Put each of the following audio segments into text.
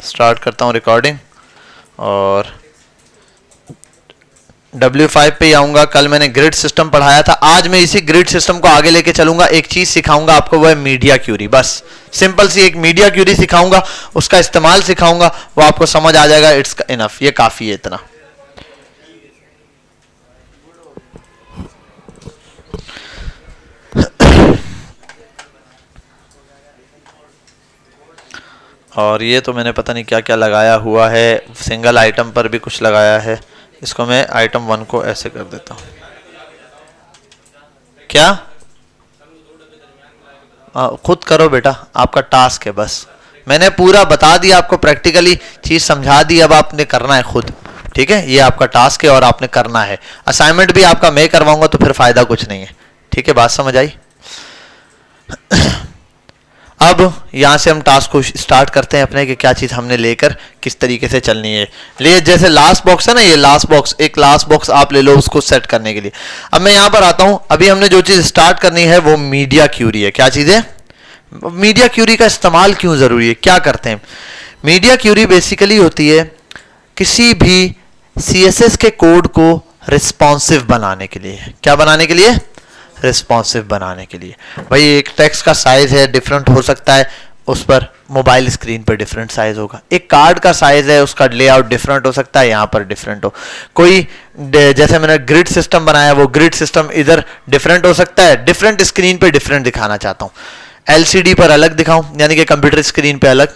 Start करता हूँ recording और W5 पे आऊंगा। कल मैंने ग्रिड सिस्टम पढ़ाया था, आज मैं इसी ग्रिड सिस्टम को आगे लेके चलूंगा। एक चीज सिखाऊंगा आपको, वो है मीडिया क्यूरी। बस सिंपल सी एक मीडिया क्यूरी सिखाऊंगा, उसका इस्तेमाल सिखाऊंगा, वो आपको समझ आ जाएगा। इट्स इनफ, ये काफी है इतना। और ये तो मैंने पता नहीं क्या क्या लगाया हुआ है, सिंगल आइटम पर भी कुछ लगाया है। इसको मैं आइटम 1 को ऐसे कर देता हूँ। क्या खुद करो बेटा, आपका टास्क है। बस मैंने पूरा बता दिया आपको, प्रैक्टिकली चीज समझा दी, अब आपने करना है खुद। ठीक है, ये आपका टास्क है और आपने करना है। असाइनमेंट भी आपका मैं करवाऊंगा तो फिर फायदा कुछ नहीं है। ठीक है, बात समझ आई। अब यहां से हम टास्क को स्टार्ट करते हैं अपने, कि क्या चीज हमने लेकर किस तरीके से चलनी है। लिए जैसे लास्ट बॉक्स है ना, ये लास्ट बॉक्स, एक लास्ट बॉक्स आप ले लो उसको सेट करने के लिए। अब मैं यहां पर आता हूं, अभी हमने जो चीज स्टार्ट करनी है वो मीडिया क्यूरी है। क्या चीज है? मीडिया क्यूरी का इस्तेमाल क्यों जरूरी है, क्या करते हैं? मीडिया क्यूरी बेसिकली होती है किसी भी CSS के कोड को रिस्पॉन्सिव बनाने के लिए। क्या बनाने के लिए? रिस्पॉन्सिव बनाने के लिए। भाई एक टेक्स्ट का साइज है, डिफरेंट हो सकता है, उस पर मोबाइल स्क्रीन पर डिफरेंट साइज होगा। एक कार्ड का साइज है, उसका लेआउट डिफरेंट हो सकता है, यहां पर डिफरेंट हो। कोई जैसे मैंने ग्रिड सिस्टम बनाया, वो ग्रिड सिस्टम इधर डिफरेंट हो सकता है, डिफरेंट स्क्रीन पे डिफरेंट दिखाना चाहता हूं। LCD पर अलग दिखाऊं, यानी कि कंप्यूटर स्क्रीन पे अलग,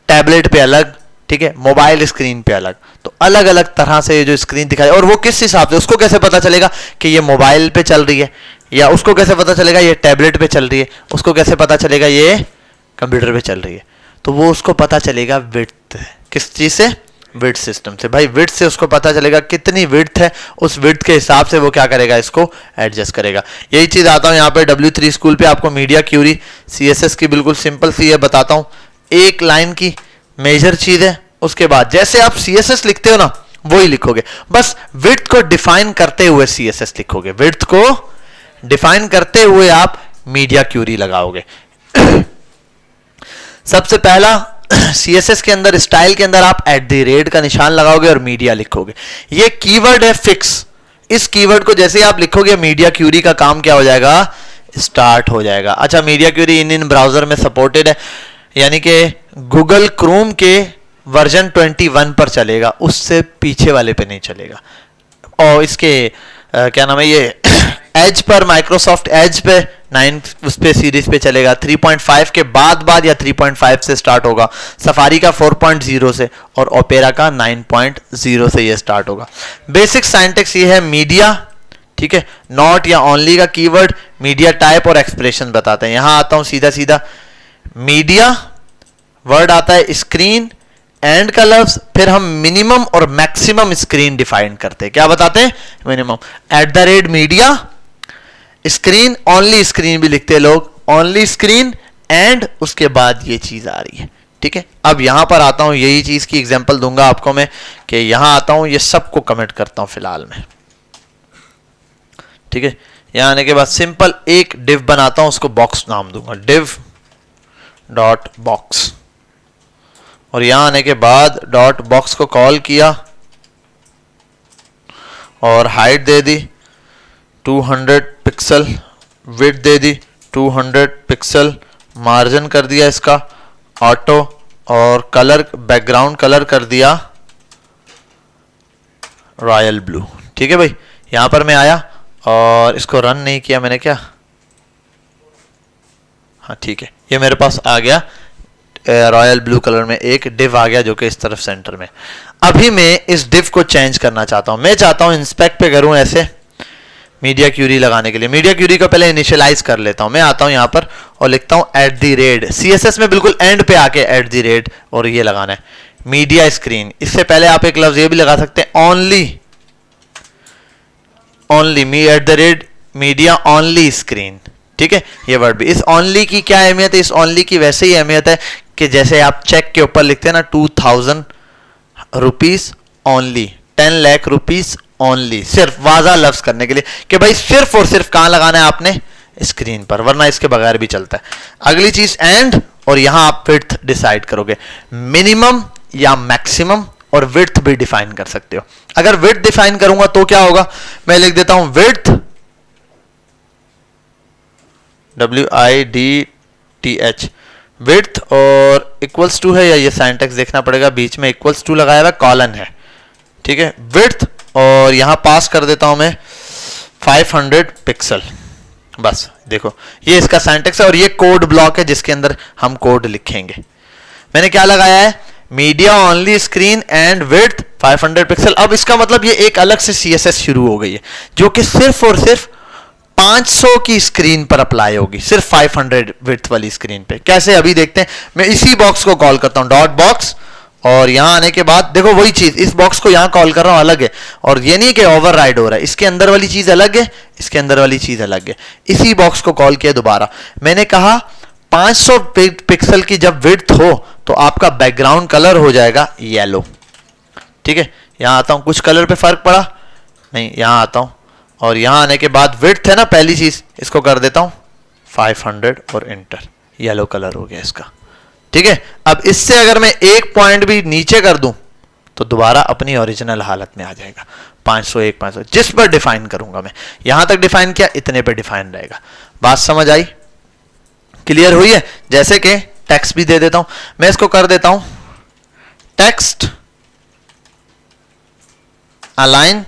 टैबलेट पे अलग, ठीक है, मोबाइल स्क्रीन पे अलग। तो अलग अलग तरह से जो स्क्रीन दिखाई, और वो किस हिसाब से, उसको कैसे पता चलेगा कि ये मोबाइल पे चल रही है, या उसको कैसे पता चलेगा ये टैबलेट पे चल रही है, उसको कैसे पता चलेगा ये कंप्यूटर पे चल रही है? तो वो उसको पता चलेगा विड्थ, किस चीज से? विड्थ सिस्टम से। भाई विड्थ से उसको पता चलेगा कितनी विड्थ है, उस विड्थ के हिसाब से वो क्या करेगा, इसको एडजस्ट करेगा। यही चीज आता हूं यहाँ पे W3 स्कूल पे, आपको मीडिया क्यूरी CSS की बिल्कुल सिंपल सी है, बताता हूं। एक लाइन की मेजर चीज है, उसके बाद जैसे आप CSS लिखते हो ना, वही लिखोगे। बस विड्थ को डिफाइन करते हुए CSS लिखोगे, विड्थ को डिफाइन करते हुए आप मीडिया क्यूरी लगाओगे। सबसे पहला CSS के अंदर, स्टाइल के अंदर आप @ का निशान लगाओगे और मीडिया लिखोगे। ये कीवर्ड है फिक्स। इस कीवर्ड को जैसे आप लिखोगे, मीडिया क्यूरी का काम क्या हो जाएगा, स्टार्ट हो जाएगा। अच्छा, मीडिया क्यूरी इन ब्राउजर में सपोर्टेड है, यानी कि गूगल क्रोम के वर्जन 21 पर चलेगा, उससे पीछे वाले पे नहीं चलेगा। और इसके क्या नाम है, ये एज पर, माइक्रोसॉफ्ट एज पे 9 उस पे सीरीज पे चलेगा। 3.5 के बाद या 3.5 से स्टार्ट होगा, सफारी का 4.0 से, और ओपेरा का 9.0 से ये स्टार्ट होगा। बेसिक सिंटैक्स ये है मीडिया, ठीक है, नॉट या ओनली का कीवर्ड, मीडिया टाइप और एक्सप्रेशन बताते हैं। यहां आता हूं सीधा सीधा, मीडिया वर्ड आता है, स्क्रीन एंड का लफ्ज, फिर हम मिनिमम और मैक्सिमम स्क्रीन डिफाइन करते हैं। क्या बताते हैं? Minimum. @ Media screen, only screen भी लिखते हैं लोग, ओनली स्क्रीन, एंड उसके बाद ये चीज आ रही है। ठीक है, अब यहां पर आता हूं, यही चीज की एग्जांपल दूंगा आपको मैं, कि यहां आता हूं, ये सबको कमेंट करता हूं फिलहाल में। ठीक है, यहां आने के बाद सिंपल एक डिव बनाता हूं, उसको बॉक्स नाम दूंगा, div डॉट बॉक्स। और यहां आने के बाद डॉट बॉक्स को कॉल किया और हाइट दे दी 200 पिक्सल, विड्थ दे दी 200 पिक्सल, मार्जिन कर दिया इसका ऑटो, और कलर, बैकग्राउंड कलर कर दिया रॉयल ब्लू। ठीक है भाई, यहां पर मैं आया और इसको रन नहीं किया मैंने, क्या? हाँ ठीक है, ये मेरे पास आ गया रॉयल ब्लू कलर में, एक डिव आ गया जो कि इस तरफ सेंटर में। अभी मैं इस डिव को चेंज करना चाहता हूं, मैं चाहता हूं इंस्पेक्ट पे करूं ऐसे, मीडिया क्यूरी लगाने के लिए। मीडिया क्यूरी को पहले इनिशियलाइज कर लेता हूं। मैं आता हूं यहां पर और लिखता हूं @ CSS में बिल्कुल एंड पे आके @ और ये लगाना है मीडिया स्क्रीन। इससे पहले आप एक लफ्ज ये भी लगा सकते हैं, ओनली मीडिया ओनली स्क्रीन। ठीक है, ये वर्ड भी, इस ओनली की क्या अहमियत है? इस ओनली की वैसे ही अहमियत है कि जैसे आप चेक के ऊपर लिखते हैं ना, 2000 rupees only, 10 lakh rupees only, सिर्फ वाजा लफ्ज करने के लिए कि भाई सिर्फ और सिर्फ कहां लगाना है आपने? स्क्रीन पर, वरना इसके बगैर भी चलता है। अगली चीज एंड और यहां आप विड्थ डिसाइड करोगे, मिनिमम या मैक्सिमम, और विड्थ भी डिफाइन कर सकते हो। अगर विड्थ डिफाइन करूंगा तो क्या होगा, मैं लिख देता हूं विड्थ WIDTH विड्थ, और इक्वल्स टू है, या ये सिंटैक्स देखना पड़ेगा, बीच में इक्वल्स टू लगाया हुआ कॉलन है, ठीक है, विड्थ, और यहां पास कर देता हूं मैं 500 पिक्सल। बस देखो ये इसका सिंटैक्स है, और ये कोड ब्लॉक है जिसके अंदर हम कोड लिखेंगे। मैंने क्या लगाया है, media only screen and width 500 pixel. अब इसका मतलब ये एक अलग से CSS शुरू हो गई है जो कि सिर्फ और सिर्फ 500 की स्क्रीन पर अप्लाई होगी, सिर्फ 500 विड्थ वाली स्क्रीन पे। कैसे, अभी देखते हैं। मैं इसी बॉक्स को कॉल करता हूं डॉट बॉक्स, और यहां आने के बाद देखो वही चीज, इस बॉक्स को यहां कॉल कर रहा हूं, अलग है, और ये नहीं कि ओवरराइड हो रहा है, इसके अंदर वाली चीज अलग है, इसके अंदर वाली चीज अलग है। इसी बॉक्स को कॉल किया दोबारा, मैंने कहा 500 पिक्सल की जब विड्थ हो तो आपका बैकग्राउंड कलर हो जाएगा येलो, ठीक है। यहां आता हूं, कुछ कलर पे फर्क पड़ा नहीं, यहां आता हूं, और यहां आने के बाद विड्थ है ना पहली चीज, इसको कर देता हूं 500 और इंटर, येलो कलर हो गया इसका, ठीक है। अब इससे अगर मैं एक पॉइंट भी नीचे कर दूं तो दोबारा अपनी ओरिजिनल हालत में आ जाएगा, 501 500, जिस पर डिफाइन करूंगा मैं। यहां तक डिफाइन किया, इतने पे डिफाइन रहेगा। बात समझ आई, क्लियर हुई है। जैसे कि टेक्स्ट भी दे देता हूं मैं, इसको कर देता हूं टेक्स्ट अलाइन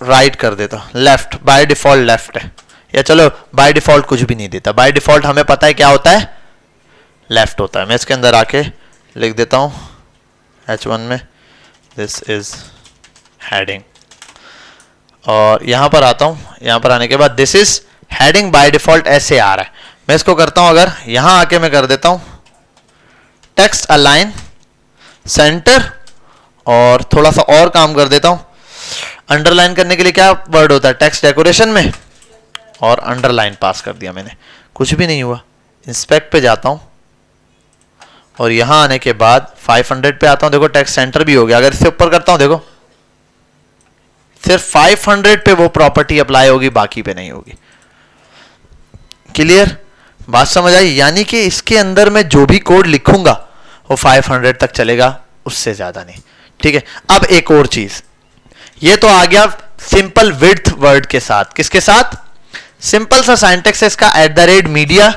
राइट कर देता हूं, लेफ्ट, बाय डिफॉल्ट लेफ्ट है, या चलो बाय डिफॉल्ट कुछ भी नहीं देता, बाय डिफॉल्ट हमें पता है क्या होता है, लेफ्ट होता है। मैं इसके अंदर आके लिख देता हूं H1 में दिस इज हेडिंग, और यहां पर आता हूं, यहां पर आने के बाद this is heading, by default ऐसे आ रहा है। मैं इसको करता हूं, अगर यहां आके मैं कर देता हूं टेक्स्ट अलाइन सेंटर, और थोड़ा सा और काम कर देता हूं, अंडरलाइन करने के लिए क्या वर्ड होता है टेक्स्ट डेकोरेशन में, और अंडरलाइन पास कर दिया मैंने, कुछ भी नहीं हुआ। इंस्पेक्ट पे जाता हूं, और यहां आने के बाद 500 पे आता हूं, देखो टेक्स्ट सेंटर भी हो गया। अगर इससे ऊपर करता हूं, देखो सिर्फ 500 पे वो प्रॉपर्टी अप्लाई होगी, बाकी पे नहीं होगी। क्लियर, बात समझ आई। यानी कि इसके अंदर मैं जो भी कोड लिखूंगा वो 500 तक चलेगा, उससे ज्यादा नहीं, ठीक है। अब एक और चीज, ये तो आ गया सिंपल विड्थ वर्ड के साथ, किसके साथ, सिंपल सा सिंटैक्स है इसका, @मीडिया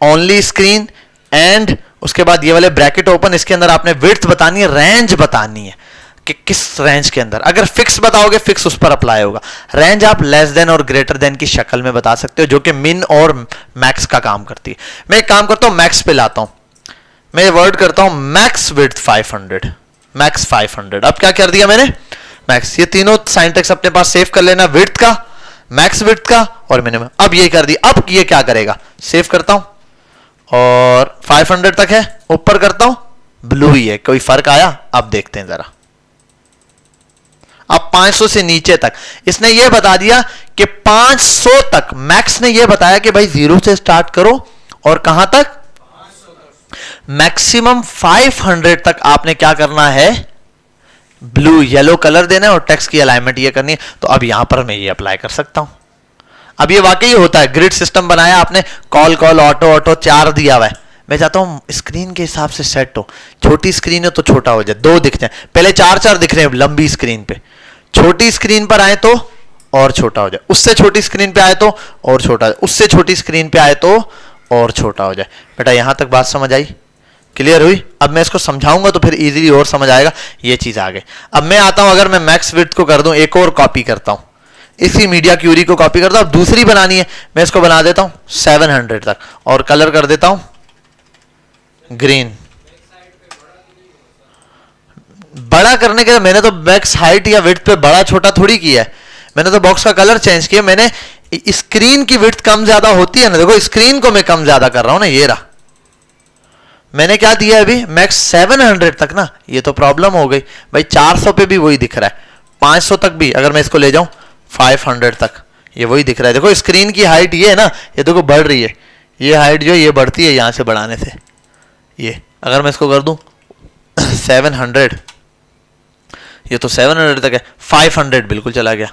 ओनली स्क्रीन, एंड उसके बाद ये वाले ब्रैकेट ओपन, इसके अंदर आपने विड्थ बतानी है, रेंज बतानी है कि किस रेंज के अंदर। अगर फिक्स बताओगे फिक्स उस पर अप्लाई होगा, रेंज आप लेस देन और ग्रेटर देन की शक्ल में बता सकते हो, जो कि मिन और मैक्स का काम करती है। मैं एक काम करता हूं, मैक्स पे लाता हूं, मैं वर्ड करता हूं मैक्स विड्थ 500, मैक्स 500। अब क्या कर दिया मैंने, मैक्स, ये तीनों सिंटैक्स अपने पास सेव कर लेना, विड्थ का, मैक्स विड्थ का और मिनिमम। अब ये कर दिया, अब ये क्या करेगा, सेव करता हूं, और 500 तक है, ऊपर करता हूं, ब्लू ही है, कोई फर्क आया, अब देखते हैं जरा। अब 500 से नीचे तक इसने ये बता दिया कि 500 तक, मैक्स ने ये बताया कि भाई 0 से स्टार्ट करो, और कहां तक, मैक्सिमम 500 तक आपने क्या करना है, ब्लू येलो कलर देना है, और टेक्स्ट की अलाइनमेंट ये करनी है। तो अब यहां पर मैं ये अप्लाई कर सकता हूं। अब ये वाकई होता है, ग्रिड सिस्टम बनाया आपने, कॉल कॉल ऑटो ऑटो 4 दिया हुआ है, मैं चाहता हूं स्क्रीन के हिसाब से सेट हो, छोटी स्क्रीन है तो छोटा हो जाए, 2 दिख जाए, पहले 4 दिख रहे हैं लंबी स्क्रीन पे, छोटी स्क्रीन पर आए तो और छोटा हो जाए, उससे छोटी स्क्रीन पे आए तो और छोटा, उससे छोटी स्क्रीन पे आए तो और छोटा हो जाए। बेटा यहां तक बात समझ आई, क्लियर हुई। अब मैं इसको समझाऊंगा तो फिर इजीली और समझ आएगा, ये चीज आ गई। अब मैं आता हूं, अगर मैं मैक्स विड्थ को कर दूं, एक और कॉपी करता हूं, इसी मीडिया क्यूरी को कॉपी करता हूं, दूसरी बनानी है, मैं इसको बना देता हूं 700 तक, और कलर कर देता हूं ग्रीन। बड़ा करने के लिए मैंने तो मैक्स हाइट या विड्थ पे बड़ा छोटा थोड़ी किया है, मैंने तो बॉक्स का कलर चेंज किया, मैंने स्क्रीन की विड्थ कम ज्यादा होती है ना, देखो स्क्रीन को मैं कम ज्यादा कर रहा हूं ना, ये रहा, मैंने क्या दिया अभी, मैक्स 700 तक ना, ये तो प्रॉब्लम हो गई भाई, 400 पे भी वही दिख रहा है, 500 तक भी अगर मैं इसको ले जाऊं 500 तक, ये वही दिख रहा है। देखो स्क्रीन की हाइट ये है ना, ये देखो बढ़ रही है, ये हाइट जो ये बढ़ती है यहां से बढ़ाने से, ये अगर मैं इसको कर दूं 700, ये तो 700 तक है, 500 बिल्कुल चला गया,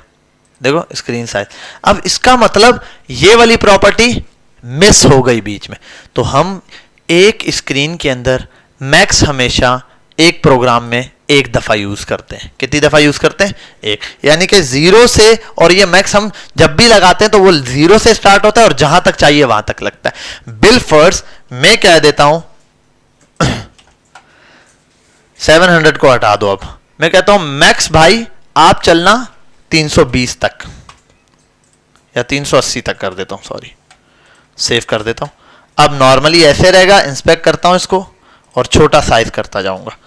देखो स्क्रीन साइज। अब इसका मतलब ये वाली प्रॉपर्टी मिस हो गई बीच में, तो हम एक स्क्रीन के अंदर मैक्स हमेशा एक प्रोग्राम में एक दफा यूज करते हैं। कितनी दफा यूज करते हैं? एक। यानी कि 0 से, और ये मैक्स हम जब भी लगाते हैं तो वो 0 से स्टार्ट होता है और जहां तक चाहिए वहां तक लगता है। बिल फर्स्ट मैं कह देता हूं 700 को हटा दो। अब मैं कहता हूं मैक्स भाई आप चलना 320 तक या 380 तक कर देता हूं, सॉरी, सेव कर देता हूं। अब नॉर्मली ऐसे रहेगा, इंस्पेक्ट करता हूं इसको और छोटा साइज करता जाऊंगा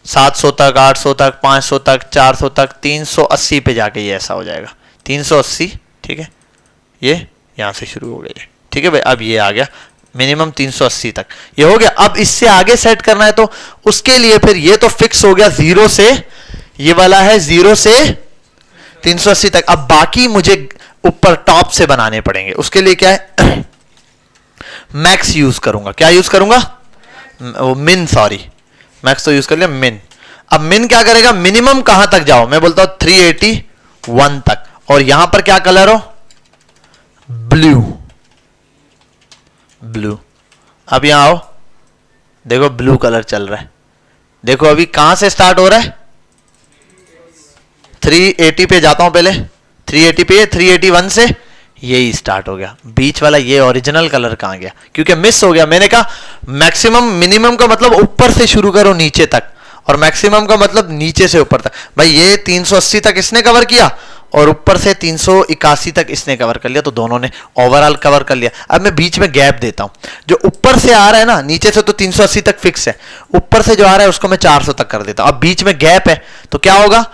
700 तक, 800 तक, 500 तक, 400 तक, 380 पे जाके ये ऐसा हो जाएगा 380। ठीक है, ये यहां से शुरू हो गया। ठीक है भाई, अब ये आ गया मिनिमम 380 तक, ये हो गया। अब इससे आगे सेट करना है तो उसके लिए फिर ये तो फिक्स हो गया 0 से, ये वाला है 0 से 380 तक। अब बाकी मुझे ऊपर टॉप से बनाने पड़ेंगे। उसके लिए क्या है, मैक्स यूज करूंगा। क्या यूज करूंगा? मिन, सॉरी, मैक्स तो यूज कर लिया, मिन। अब मिन क्या करेगा, मिनिमम कहां तक जाओ, मैं बोलता हूं 381 तक, और यहां पर क्या कलर हो, ब्लू, ब्लू। अब यहां आओ, देखो ब्लू कलर चल रहा है। देखो अभी कहां से स्टार्ट हो रहा है, 380 पे जाता हूं पहले, 380 पे, 381 से यही स्टार्ट हो गया। बीच वाला ये ओरिजिनल कलर कहां गया, क्योंकि मिस हो गया। मैंने कहा मैक्सिमम, मिनिमम का मतलब ऊपर से शुरू करो नीचे तक, और मैक्सिमम का मतलब नीचे से ऊपर तक। भाई ये 380 तक इसने कवर किया और ऊपर से 381 तक इसने कवर कर लिया, तो दोनों ने ओवरऑल कवर कर लिया। अब मैं बीच में गैप देता हूं, जो ऊपर से आ रहा है ना, नीचे से तो 380 तक फिक्स है, ऊपर से जो आ रहा है उसको मैं 400 तक कर देता हूं। अब बीच में गैप है तो क्या होगा,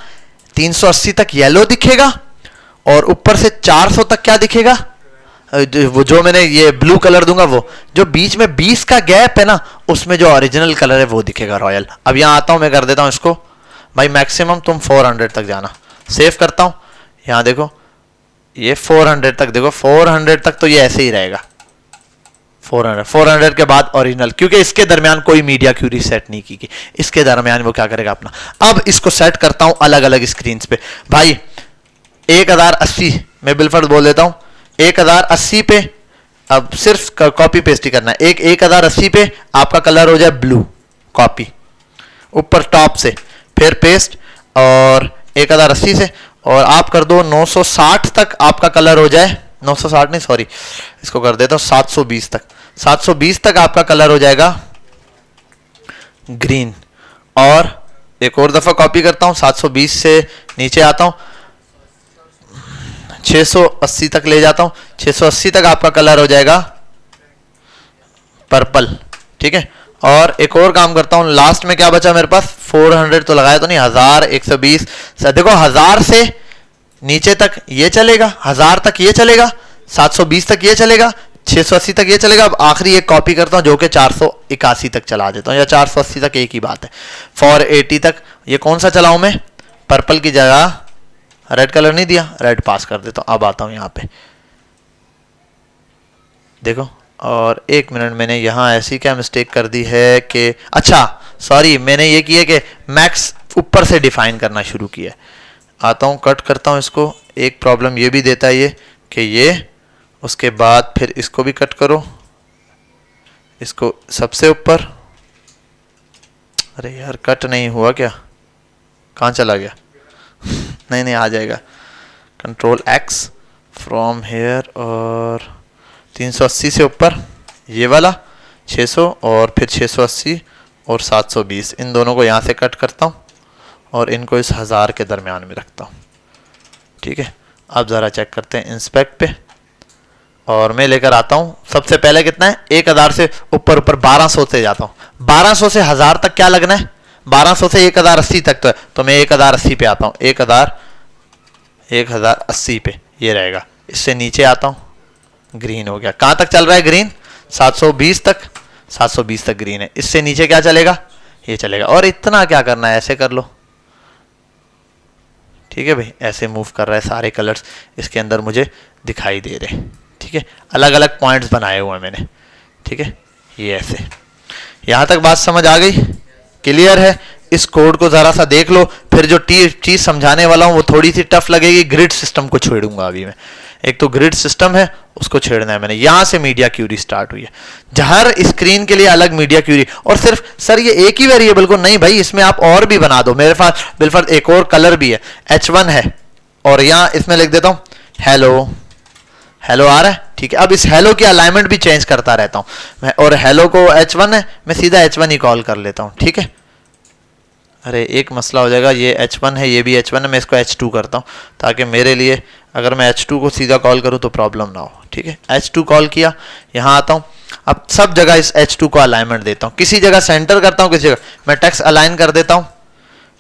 380 तक येलो दिखेगा और ऊपर से 400 तक क्या दिखेगा, वो जो मैंने ये ब्लू कलर दूंगा, वो जो बीच में 20 का गैप है ना, उसमें जो ओरिजिनल कलर है वो दिखेगा, रॉयल। अब यहां आता हूं, मैं कर देता हूं इसको भाई मैक्सिमम तुम 400 तक जाना। सेव करता हूं, यहां देखो ये 400 तक, देखो 400 तक तो ये ऐसे ही रहेगा। 400 के बाद ओरिजिनल, क्योंकि इसके दरमियान कोई मीडिया क्यूरी सेट नहीं की गई, इसके दरमियान वो क्या करेगा अपना। अब इसको सेट करता हूं अलग अलग स्क्रीन पे। भाई 1080 मैं बिलफर्ड बोल देता हूं, 1080 पे अब सिर्फ कॉपी पेस्ट ही करना है। 1080 पे आपका कलर हो जाए ब्लू, कॉपी ऊपर टॉप से, फिर पेस्ट, और 1080 से, और आप कर दो 960 तक आपका कलर हो जाए, 960 नहीं सॉरी, इसको कर देता हूं 720 तक। 720 तक आपका कलर हो जाएगा ग्रीन। और एक और दफा कॉपी करता हूं, 720 से नीचे आता हूं, 680 तक ले जाता हूं, 680 तक आपका कलर हो जाएगा पर्पल। ठीक है, और एक और काम करता हूं, लास्ट में क्या बचा मेरे पास, 400 तो लगाया तो नहीं, 1000, 120। देखो 1000 से नीचे तक ये चलेगा, 1000 तक ये चलेगा, 720 तक ये चलेगा, 680 तक ये चलेगा। अब आखिरी एक कॉपी करता हूं जो कि 481 तक चला देता हूं, या 480 तक, एक ही बात है। 480 तक ये कौन सा चलाऊं मैं, पर्पल की जगह रेड कलर नहीं दिया, रेड पास कर देता हूं। अब आता हूं यहां पे, देखो, और एक मिनट, मैंने यहां ऐसी क्या मिस्टेक कर दी है कि, अच्छा सॉरी, मैंने ये किया कि मैक्स ऊपर से डिफाइन करना शुरू किया। आता हूं, कट करता हूं इसको। एक प्रॉब्लम ये भी देता है ये कि ये, उसके बाद फिर इसको भी कट करो, इसको सबसे ऊपर, अरे यार कट नहीं हुआ क्या, कहां चला गया नहीं नहीं आ जाएगा, कंट्रोल X फ्रॉम हेयर, और 380 से ऊपर ये वाला 600, और फिर 680 और 720, इन दोनों को यहाँ से कट करता हूँ और इनको इस 1000 के दरमियान में रखता हूँ। ठीक है, अब ज़रा चेक करते हैं इंस्पेक्ट पे, और मैं लेकर आता हूँ। सबसे पहले कितना है, 1000 से ऊपर 1200 से जाता हूँ। 1200 से 1000 तक क्या लगना है, 1200 से 1080 तक तो है, तो मैं 1080 पे आता हूँ। 1080 पे ये रहेगा। इससे नीचे आता हूँ, ग्रीन हो गया। कहाँ तक चल रहा है ग्रीन, 720 तक, 720 तक ग्रीन है। इससे नीचे क्या चलेगा, ये चलेगा। और इतना क्या करना है, ऐसे कर लो। ठीक है भाई, ऐसे मूव कर रहा है, सारे कलर्स इसके अंदर मुझे दिखाई दे रहे हैं। ठीक है, अलग अलग पॉइंट्स बनाए हुए हैं मैंने। ठीक है, ये ऐसे। यहाँ तक बात समझ आ गई, क्लियर है। इस कोड को ज़रा सा देख लो, फिर जो चीज़ समझाने वाला हूँ वो थोड़ी सी टफ लगेगी। ग्रिड सिस्टम को छोड़ूंगा अभी मैं। एक तो ग्रिड सिस्टम है, उसको छेड़ना है मैंने। यहां से मीडिया क्यूरी स्टार्ट हुई है। हर स्क्रीन के लिए अलग मीडिया क्यूरी, और सिर्फ सर ये एक ही वेरिएबल को नहीं भाई, इसमें आप और भी बना दो। मेरे पास बिलफर्ज एक और कलर भी है, H1 है, और यहां इसमें लिख देता हूं हेलो। हेलो आ रहा है, ठीक है। अब इस हेलो की अलाइनमेंट भी चेंज करता रहता हूं, और हेलो को H1 है, मैं सीधा H1 ही कॉल कर लेता हूं, ठीक है। अरे एक मसला हो जाएगा, ये H1 है, ये भी H1 है, मैं इसको H2 करता हूं, ताकि मेरे लिए अगर मैं H2 को सीधा कॉल करूं तो प्रॉब्लम ना हो, ठीक है। H2 कॉल किया, यहां आता हूं, अब सब जगह इस H2 को अलाइनमेंट देता हूं, किसी जगह सेंटर करता हूं, किसी जगह मैं टेक्स्ट अलाइन कर देता हूं।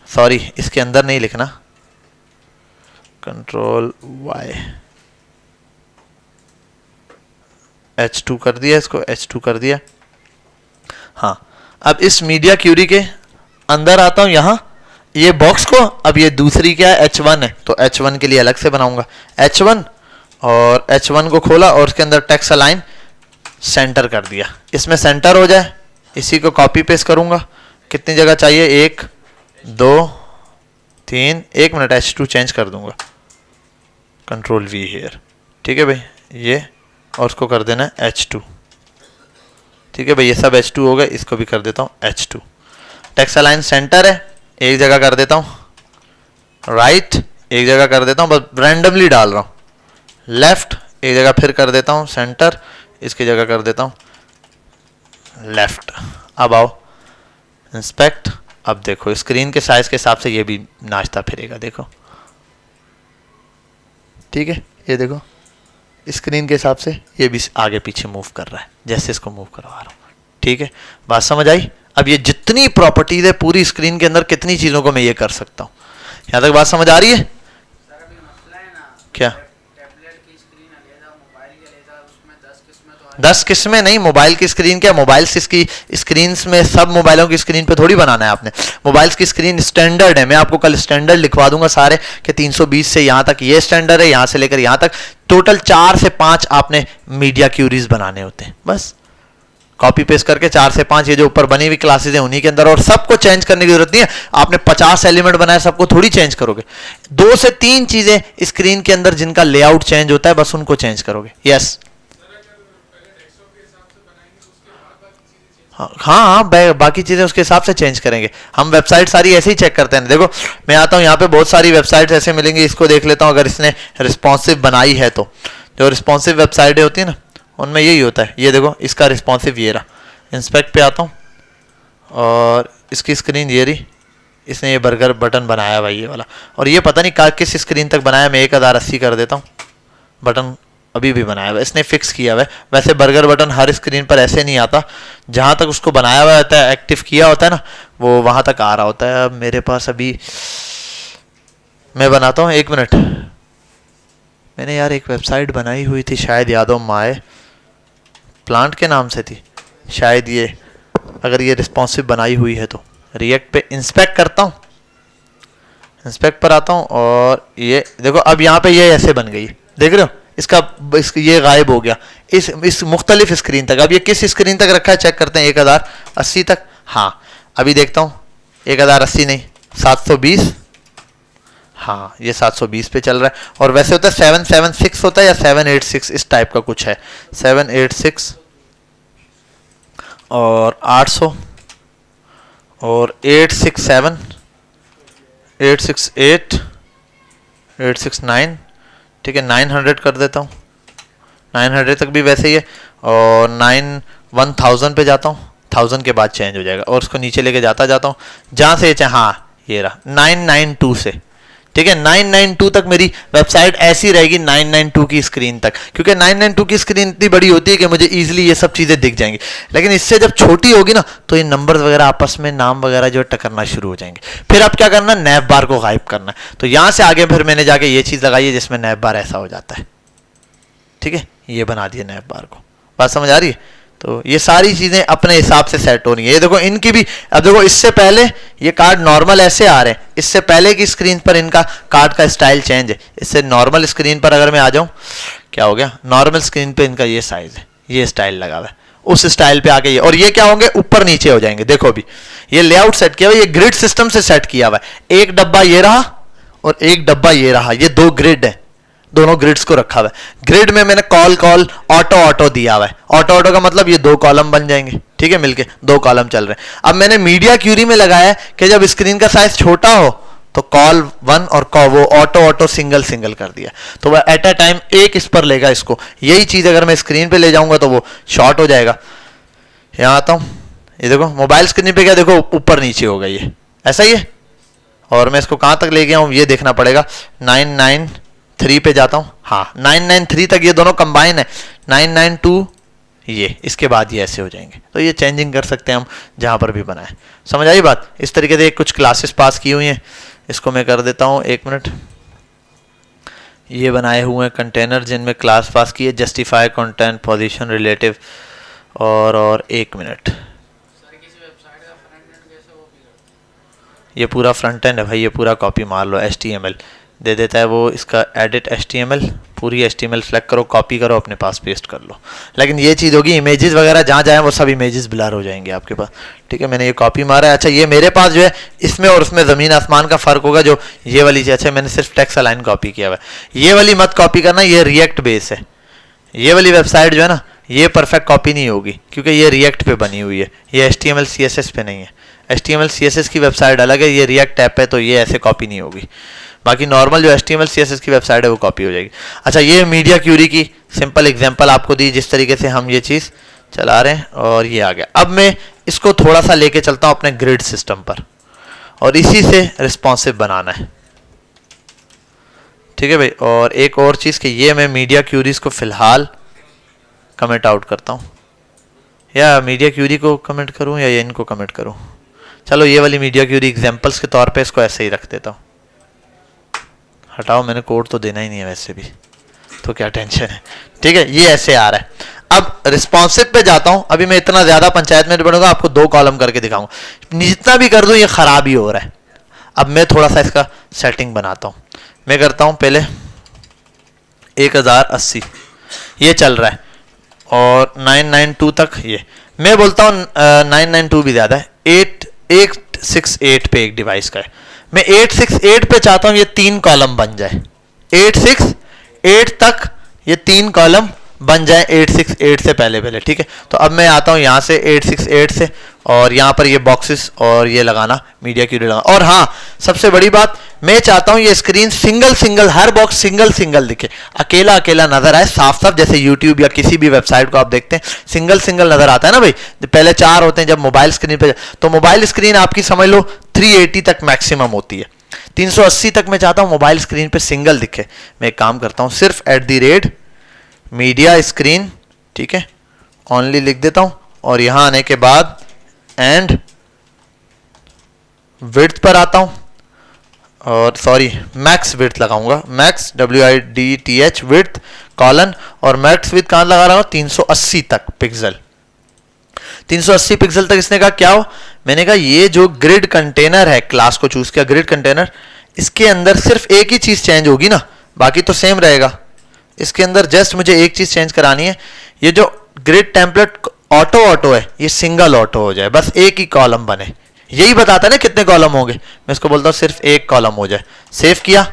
सॉरी, इसके अंदर नहीं लिखना, कंट्रोल Y, H2 कर दिया, इसको H2 कर दिया। हाँ, अब इस मीडिया क्यूरी के अंदर आता हूं, यहां ये बॉक्स को, अब ये दूसरी क्या है, H1 है, तो H1 के लिए अलग से बनाऊंगा H1, और H1 को खोला और उसके अंदर टेक्स्ट अलाइन सेंटर कर दिया। इसमें सेंटर हो जाए, इसी को कॉपी पेस्ट करूंगा। कितनी जगह चाहिए, 1 2 3, 1 मिनट, H2 चेंज कर दूंगा, कंट्रोल V हियर, ठीक है भाई, ये, और उसको कर देना है H2, ठीक है भाई, ये सब H2 हो गए, इसको भी कर देता हूँ H2। टेक्स्ट अलाइन सेंटर है, एक जगह कर देता हूँ राइट, एक जगह कर देता हूँ, बस रैंडमली डाल रहा हूँ लेफ्ट, एक जगह फिर कर देता हूँ सेंटर, इसकी जगह कर देता हूँ लेफ्ट। अब आओ इंस्पेक्ट, अब देखो स्क्रीन के साइज के हिसाब से ये भी नाचता फिरेगा, देखो, ठीक है। ये देखो स्क्रीन के हिसाब से ये भी आगे पीछे मूव कर रहा है, जैसे इसको मूव करवा रहा हूँ, ठीक है। बात समझ आई? अब ये जितनी प्रॉपर्टीज है पूरी स्क्रीन के अंदर, कितनी चीजों को मैं ये कर सकता हूँ, यहाँ तक बात समझ आ रही है? सर अभी मसला है ना, क्या? टैबलेट की स्क्रीन अलग, मोबाइल की अलग, उसमें 10 किस्में तो 10 किस्में नहीं, मोबाइल की स्क्रीन क्या, मोबाइल की स्क्रीन में सब मोबाइलों की स्क्रीन पे थोड़ी बनाना है आपने। मोबाइल की स्क्रीन स्टैंडर्ड है, मैं आपको कल स्टैंडर्ड लिखवा दूंगा सारे कि 320 से यहाँ तक ये स्टैंडर्ड है, यहाँ से लेकर यहाँ तक टोटल 4 से 5 आपने मीडिया क्यूरीज बनाने होते हैं। बस कॉपी पेस्ट करके 4 से 5 ये जो ऊपर बनी हुई क्लासेज है उन्हीं के अंदर, और सबको चेंज करने की जरूरत नहीं है। आपने 50 एलिमेंट बनाए, सबको थोड़ी चेंज करोगे। 2 से 3 चीजें स्क्रीन के अंदर जिनका लेआउट चेंज होता है, बस उनको चेंज करोगे। यस हाँ हाँ, बाकी चीजें उसके हिसाब से चेंज करेंगे। हम वेबसाइट सारी ऐसे ही चेक करते हैं। देखो मैं आता हूँ यहाँ पे, बहुत सारी वेबसाइट्स ऐसे मिलेंगी, इसको देख लेता हूँ अगर इसने रिस्पॉन्सिव बनाई है तो। जो रिस्पॉन्सिव वेबसाइटें होती है ना, उनमें यही होता है। ये देखो इसका रिस्पॉन्सिव ये रहा, इंस्पेक्ट पे आता हूँ और इसकी स्क्रीन ये रही, इसने ये बर्गर बटन बनाया भाई ये वाला, और ये पता नहीं किस स्क्रीन तक बनाया। मैं 1080 कर देता हूँ, बटन अभी भी बनाया हुआ है, इसने फिक्स किया हुआ है। वैसे बर्गर बटन हर स्क्रीन पर ऐसे नहीं आता, जहाँ तक उसको बनाया हुआ होता है, एक्टिव किया होता है ना, वो वहाँ तक आ रहा होता है। अब मेरे पास अभी मैं बनाता हूँ, 1 मिनट। मैंने यार एक वेबसाइट बनाई हुई थी, शायद याद हो, माय प्लांट के नाम से थी शायद। ये अगर ये रिस्पॉन्सिव बनाई हुई है तो रिएक्ट पे इंस्पेक्ट करता हूँ, इंस्पेक्ट पर आता हूँ, और ये देखो अब यहाँ पे ये ऐसे बन गई, देख रहे हो? इसका ये गायब हो गया इस मुख्तलिफ स्क्रीन तक। अब ये किस स्क्रीन तक रखा है चेक करते हैं, 1080 तक। हाँ अभी देखता हूँ, 1080 नहीं 720, हाँ ये 720 पे चल रहा है। और वैसे होता है 776 होता है या 786, इस टाइप का कुछ है, 786 और 800 और 867 868 869, ठीक है 900 कर देता हूँ, 900 तक भी वैसे ही है। और 1000 पे जाता हूँ, 1000 के बाद चेंज हो जाएगा, और उसको नीचे लेके जाता हूँ जहाँ से ये हाँ ये रहा 992 से, ठीक है 992 तक मेरी वेबसाइट ऐसी रहेगी, 992 की स्क्रीन तक, क्योंकि 992 की स्क्रीन इतनी बड़ी होती है कि मुझे इजीली ये सब चीज़ें दिख जाएंगी। लेकिन इससे जब छोटी होगी ना, तो ये नंबर्स वगैरह आपस में नाम वगैरह जो टकरना शुरू हो जाएंगे। फिर अब क्या करना, नैप बार को गायब करना है। तो यहाँ से आगे फिर मैंने जाके ये चीज़ लगाई है जिसमें नैप बार ऐसा हो जाता है, ठीक है, ये बना दिया नैप बार को। बात समझ आ रही है? तो ये सारी चीज़ें अपने हिसाब से सेट हो रही है। ये देखो इनकी भी, अब देखो इससे पहले ये कार्ड नॉर्मल ऐसे आ रहे हैं, इससे पहले की स्क्रीन पर इनका कार्ड का स्टाइल चेंज है। इससे नॉर्मल स्क्रीन पर अगर मैं आ जाऊं, क्या हो गया, नॉर्मल स्क्रीन पे इनका ये साइज है, ये स्टाइल लगा हुआ है, उस स्टाइल पे आके ये, और ये क्या होंगे, ऊपर नीचे हो जाएंगे। देखो अभी ये लेआउट सेट किया हुआ, ये ग्रिड सिस्टम से सेट किया हुआ है। एक डब्बा ये रहा और एक डब्बा ये रहा, ये 2 ग्रिड है। दोनों ग्रिड्स को रखा हुआ है। ग्रिड में मैंने कॉल कॉल ऑटो ऑटो दिया हुआ है। ऑटो ऑटो का मतलब ये 2 कॉलम बन जाएंगे, ठीक है, मिलके 2 कॉलम चल रहे हैं। अब मैंने मीडिया क्यूरी में लगाया है कि जब स्क्रीन का साइज छोटा हो तो कॉल 1 और वो ऑटो ऑटो सिंगल सिंगल कर दिया, तो वह एट अ टाइम एक इस पर लेगा इसको। यही चीज अगर मैं स्क्रीन पे ले जाऊंगा तो वो शॉर्ट हो जाएगा। यहां आता हूं, ये देखो मोबाइल स्क्रीन पे क्या देखो ऊपर नीचे हो गई है, ऐसा ही है। और मैं इसको कहां तक ले गया हूं ये देखना पड़ेगा। 993 पे जाता हूं, हाँ 993 तक ये दोनों कंबाइन है। 992 ये, इसके बाद ये ऐसे हो जाएंगे। तो ये चेंजिंग कर सकते हैं हम जहां पर भी बनाए। समझ आई बात? इस तरीके से कुछ क्लासेस पास की हुई हैं, इसको मैं कर देता हूं 1 मिनट। ये बनाए हुए हैं कंटेनर जिनमें क्लास पास की है, जस्टिफाई कंटेंट पोजीशन रिलेटिव और 1 मिनट। ये पूरा फ्रंट एंड है भाई, ये पूरा कॉपी मार लो, HTML दे देता है वो, इसका एडिट HTML, पूरी HTML सेलेक्ट करो, कॉपी करो, अपने पास पेस्ट कर लो। लेकिन ये चीज़ होगी इमेजेस वगैरह जहाँ जाए वो सब इमेजेस ब्लर हो जाएंगे आपके पास, ठीक है। मैंने ये कॉपी मारा है। अच्छा ये मेरे पास जो है इसमें और उसमें ज़मीन आसमान का फ़र्क होगा, जो ये वाली चीज़। अच्छा मैंने सिर्फ टेक्स्ट अलाइन कॉपी किया हुआ है, ये वाली मत कॉपी करना, ये रिएक्ट बेस है। ये वाली वेबसाइट जो है ना ये परफेक्ट कॉपी नहीं होगी क्योंकि ये रिएक्ट पे बनी हुई है, ये HTML CSS पे नहीं है। HTML CSS की वेबसाइट अलग है, ये रिएक्ट ऐप है, तो ये ऐसे कॉपी नहीं होगी। बाकी नॉर्मल जो HTML CSS की वेबसाइट है वो कॉपी हो जाएगी। अच्छा ये मीडिया क्यूरी की सिंपल एग्जांपल आपको दी, जिस तरीके से हम ये चीज़ चला रहे हैं, और ये आ गया। अब मैं इसको थोड़ा सा लेके चलता हूँ अपने ग्रिड सिस्टम पर, और इसी से रिस्पॉन्सिव बनाना है, ठीक है भाई। और एक और चीज़ कि ये मैं मीडिया क्यूरीज को फ़िलहाल कमेंट आउट करता हूँ, या मीडिया क्यूरी को कमेंट करूँ या इनको कमेंट करूँ। चलो ये वाली मीडिया क्यूरी एग्जांपल्स के तौर पे इसको ऐसे ही रख देता हूँ। हटाओ, मैंने कोड तो देना ही नहीं है वैसे भी, तो क्या टेंशन है, ठीक है। ये ऐसे आ रहा है। अब रिस्पॉन्सिव पे जाता हूँ। अभी मैं इतना ज़्यादा पंचायत में बढ़ूंगा, आपको 2 कॉलम करके दिखाऊंगा। जितना भी कर दूँ ये ख़राब ही हो रहा है। अब मैं थोड़ा सा इसका सेटिंग बनाता हूँ। मैं करता हूँ पहले 1080 ये चल रहा है, और 992 तक ये। मैं बोलता हूँ 992 भी ज़्यादा है, 868 पे एक डिवाइस का है। मैं 868 पे चाहता हूँ ये 3 कॉलम बन जाए, 868 तक ये 3 कॉलम बन जाए 868 से पहले, ठीक है। तो अब मैं आता हूँ यहाँ से 868 से, और यहाँ पर ये बॉक्सेस और ये लगाना, मीडिया क्यूरी लगाना। और हाँ सबसे बड़ी बात, मैं चाहता हूँ ये स्क्रीन सिंगल सिंगल, हर बॉक्स सिंगल सिंगल दिखे, अकेला अकेला नजर आए, साफ साफ। जैसे यूट्यूब या किसी भी वेबसाइट को आप देखते हैं सिंगल सिंगल नजर आता है ना भाई, पहले 4 होते हैं जब मोबाइल स्क्रीन पे। तो मोबाइल स्क्रीन आपकी समझ लो 380 तक मैक्सिमम होती है, 380 तक मैं चाहता हूँ मोबाइल स्क्रीन पे सिंगल दिखे। मैं एक काम करता हूँ, सिर्फ @मीडिया स्क्रीन, ठीक है, ओनली लिख देता हूँ, और यहां आने के बाद एंड विड्थ पर आता हूं, और सॉरी मैक्स विड्थ लगाऊंगा, मैक्स WIDTH विड्थ कॉलन, और मैक्स विड्थ कहां लगा रहा हूं 380 तक पिक्सल। 380 पिक्सल तक इसने कहा क्या हो, मैंने कहा ये जो ग्रिड कंटेनर है, क्लास को चूज किया ग्रिड कंटेनर, इसके अंदर सिर्फ एक ही चीज चेंज होगी ना, बाकी तो सेम रहेगा। इसके अंदर जस्ट मुझे एक चीज चेंज करानी है, ये जो ग्रिड टेम्पलेट ऑटो ऑटो है ये सिंगल ऑटो हो जाए, बस एक ही कॉलम बने। यही बताता है ना कितने कॉलम होंगे, मैं इसको बोलता हूँ सिर्फ एक कॉलम हो जाए। सेव किया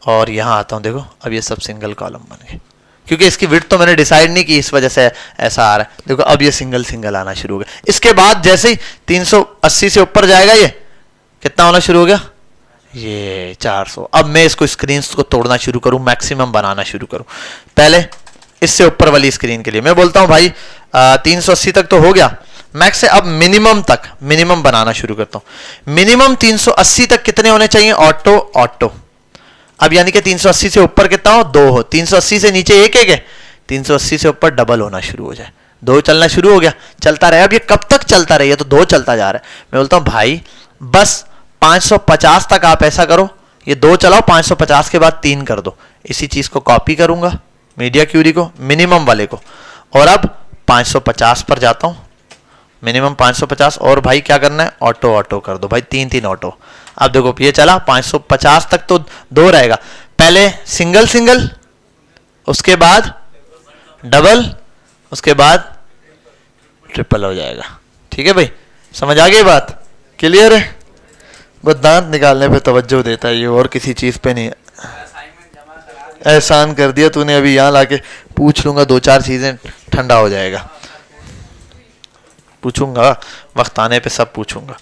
और यहाँ आता हूँ, देखो अब ये सब सिंगल कॉलम बन गए, क्योंकि इसकी विड्थ तो मैंने डिसाइड नहीं की, इस वजह से ऐसा आ रहा है। देखो अब ये सिंगल सिंगल आना शुरू हो गया। इसके बाद जैसे ही 380 से ऊपर जाएगा ये कितना होना शुरू हो गया, ये 400। अब मैं इसको स्क्रीन को तोड़ना शुरू करूं, मैक्सिमम बनाना शुरू करूं। पहले इससे ऊपर वाली स्क्रीन के लिए मैं बोलता हूं भाई 380 तक तो हो गया, मैक्स से अब मिनिमम तक मिनिमम बनाना शुरू करता हूं। मिनिमम 380 तक कितने होने चाहिए, ऑटो ऑटो। अब यानी कि 380 से ऊपर कितना हो, 2 हो। 380 से नीचे एक है, 380 से ऊपर डबल होना शुरू हो जाए, 2 चलना शुरू हो गया, चलता रहे। अब ये कब तक चलता रहे, तो 2 चलता जा रहा है। मैं बोलता हूं भाई बस 550 तक आप ऐसा करो, ये 2 चलाओ, 550 के बाद 3 कर दो। इसी चीज को कॉपी करूंगा मीडिया क्यूरी को, मिनिमम वाले को, और अब 550 पर जाता हूं, मिनिमम 550। और भाई क्या करना है, ऑटो ऑटो कर दो भाई, 3 ऑटो। अब देखो ये चला 550 तक तो 2 रहेगा, पहले सिंगल सिंगल, उसके बाद डबल, उसके बाद ट्रिपल हो जाएगा। ठीक है भाई, समझ आ गई बात, क्लियर है। बस दांत निकालने पे तवज्जो देता है ये, और किसी चीज पे नहीं। एहसान कर दिया तूने, अभी यहाँ लाके पूछ लूंगा 2-4 चीजें, ठंडा हो जाएगा। पूछूंगा वक्त आने पे सब पूछूंगा।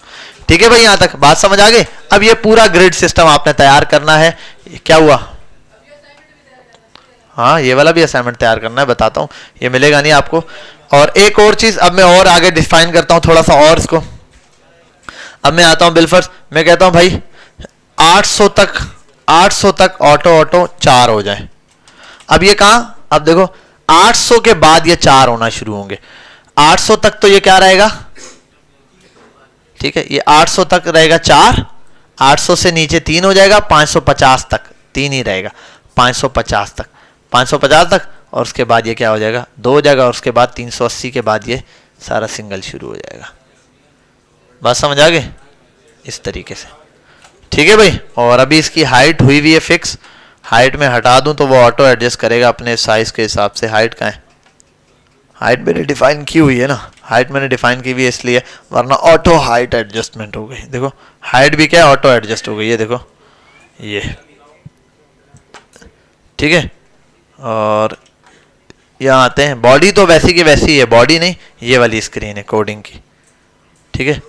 ठीक है भाई, यहां तक बात समझ आ गई। अब ये पूरा ग्रिड सिस्टम आपने तैयार करना है। क्या हुआ? हाँ, ये वाला भी असाइनमेंट तैयार करना है, बताता हूं, ये मिलेगा नहीं आपको। और एक और चीज अब मैं और आगे डिफाइन करता हूं थोड़ा सा और इसको। अब मैं आता हूं बिलफर्स, मैं कहता हूं भाई 800 तक ऑटो 4 हो जाए। अब ये कहां, अब देखो 800 के बाद ये 4 होना शुरू होंगे। 800 तक तो ये क्या रहेगा, ठीक है, ये 800 तक रहेगा 4, 800 से नीचे 3 हो जाएगा, 550 तक 3 ही रहेगा, 550 तक, 550 तक, और उसके बाद ये क्या हो जाएगा, 2 हो जाएगा, और उसके बाद 380 के बाद ये सारा सिंगल शुरू हो जाएगा। बात समझ आ गई? इस तरीके से, ठीक है भाई। और अभी इसकी हाइट हुई हुई है फिक्स, हाइट में हटा दूं तो वो ऑटो एडजस्ट करेगा अपने साइज के हिसाब से। हाइट कहाँ है, हाइट मैंने डिफाइन की हुई है ना, हाइट मैंने डिफाइन की हुई है इसलिए, वरना ऑटो हाइट एडजस्टमेंट हो गई। देखो हाइट भी क्या है, ऑटो एडजस्ट हो गई, ये देखो ये, ठीक है। और यहाँ आते हैं, बॉडी तो वैसी की वैसी है, बॉडी नहीं, ये वाली स्क्रीन है कोडिंग की, ठीक है।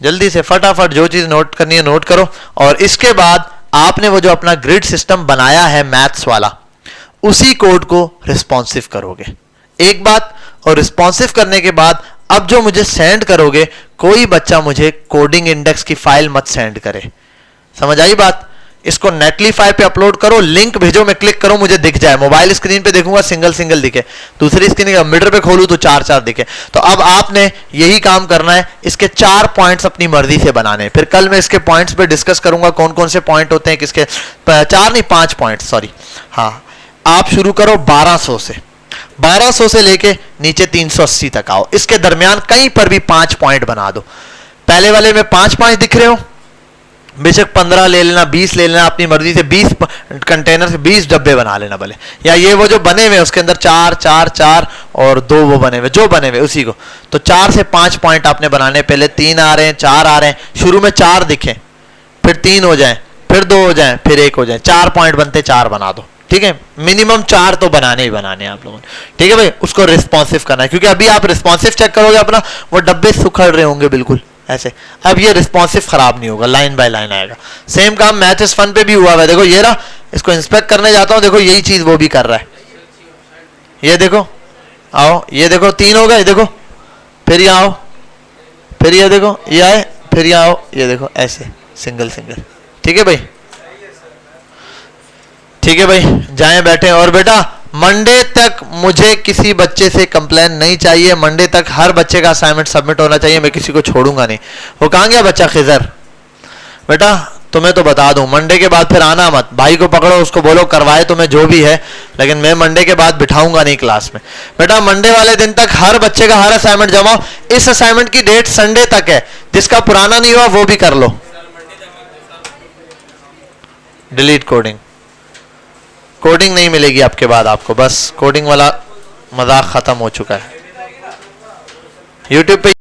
जल्दी से फटाफट जो चीज नोट करनी है नोट करो। और इसके बाद आपने वो जो अपना ग्रिड सिस्टम बनाया है मैथ्स वाला, उसी कोड को रिस्पॉन्सिव करोगे एक बात। और रिस्पॉन्सिव करने के बाद अब जो मुझे सेंड करोगे, कोई बच्चा मुझे कोडिंग इंडेक्स की फाइल मत सेंड करे, समझ आई बात? इसको नेटलीफाई पे अपलोड करो, लिंक भेजो, मैं क्लिक करूं मुझे दिख जाए। मोबाइल स्क्रीन पे देखूंगा सिंगल सिंगल दिखे, दूसरी स्क्रीन मिडर पे खोलूं तो 4-4 दिखे। तो अब आपने यही काम करना है, इसके 4 पॉइंट्स अपनी मर्जी से बनाने हैं। फिर कल मैं इसके पॉइंट्स पे डिस्कस करूंगा कौन कौन से पॉइंट होते हैं, किसके 4 नहीं 5 पॉइंट, सॉरी। हाँ, आप शुरू करो 1200 से, 1200 से लेके नीचे 380 तक आओ, इसके दरमियान कहीं पर भी 5 पॉइंट बना दो। पहले वाले में 5 दिख रहे हो, बेशक 15 ले लेना, 20 ले लेना, अपनी मर्जी से 20 कंटेनर से 20 डब्बे बना लेना भले, या ये वो जो बने हुए उसके अंदर 4 और 2 वो बने हुए जो बने हुए उसी को। तो 4 से 5 पॉइंट आपने बनाने, पहले 3 आ रहे हैं, 4 आ रहे हैं, शुरू में 4 दिखे, फिर 3 हो जाए, फिर 2 हो जाए, फिर 1 हो जाए, 4 पॉइंट बनते 4 बना दो, ठीक है। मिनिमम 4 तो बनाने ही बनाने हैं आप लोगों ने, ठीक है भाई। उसको रिस्पॉन्सिव करना है, क्योंकि अभी आप रिस्पॉन्सिव चेक करोगे अपना, वो डब्बे सुखड़ रहे होंगे बिल्कुल ऐसे। अब ये रिस्पॉन्सिव खराब नहीं होगा, लाइन बाय लाइन आएगा। सेम काम मैथ इज फन पे भी हुआ है, देखो ये रहा, इसको इंस्पेक्ट करने जाता हूं, देखो यही चीज वो भी कर रहा है, ये देखो, आओ ये देखो 3 हो गए, देखो फिर ये आओ, फिर ये देखो ये आए, फिर ये आओ, ये देखो ऐसे सिंगल सिंगल, ठीक है भाई, ठीक है भाई। जाएं बैठे। और बेटा मंडे तक मुझे किसी बच्चे से कंप्लेन नहीं चाहिए, मंडे तक हर बच्चे का असाइनमेंट सबमिट होना चाहिए, मैं किसी को छोड़ूंगा नहीं। वो कहाँ गया बच्चा खिजर? बेटा तुम्हें तो बता दूं, मंडे के बाद फिर आना मत, भाई को पकड़ो, उसको बोलो करवाए तुम्हें जो भी है, लेकिन मैं मंडे के बाद बिठाऊंगा नहीं क्लास में। बेटा मंडे वाले दिन तक हर बच्चे का हर असाइनमेंट जमाओ, इस असाइनमेंट की डेट संडे तक है, जिसका पुराना नहीं हुआ वो भी कर लो। डिलीट कोडिंग, कोडिंग नहीं मिलेगी आपके बाद आपको, बस कोडिंग वाला मजाक खत्म हो चुका है। यूट्यूब पे